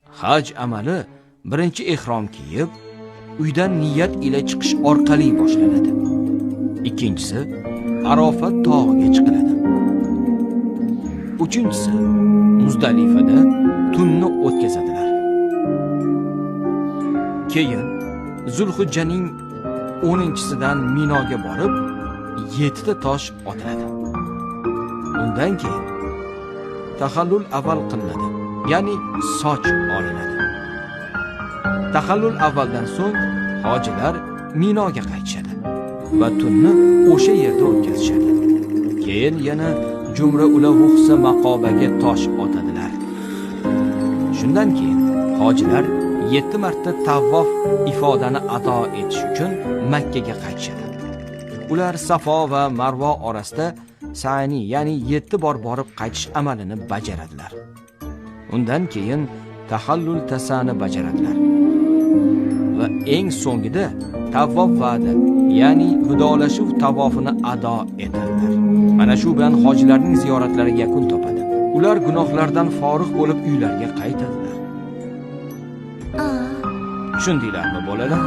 Haj amali birinchi ihrom kiyib, uydan niyat ila chiqish orqali boshlanadi. Ikkinchisi Arofat tog'iga chiqiladi. Uchinchisi Muzdalifada tunni o'tkazadilar. Keyin Zulhijjaning 10-sidan Minoga borib 7 ta tosh otiladi. Undan keyin tahallul avval qilinadi, ya'ni soch olinadi. Tahallul avvaldan so'ng hojilar Minoga qaytishadi va tunni o'sha yerda o'tkazishadi. Keyin yana Jumra ula Vuhsa maqobaga tosh otadilar. Shundan keyin hojilar 7 marta tavvof ifodani ado etish uchun Makka ga qaytishadi. Ular Safo va Marvo orasida sa'ni, ya'ni 7 bor borib qaytish amalini bajaradilar. Undan keyin tahallul tasani bajaradilar. Va eng so'ngida tavvof va'da, ya'ni vidolashuv tavofini ado etadilar. Mana shu bilan hojilarning ziyoratlari yakun topadi. Ular gunohlardan forig' bo'lib uylariga qaytadilar. Tushundinglarmi bolalar?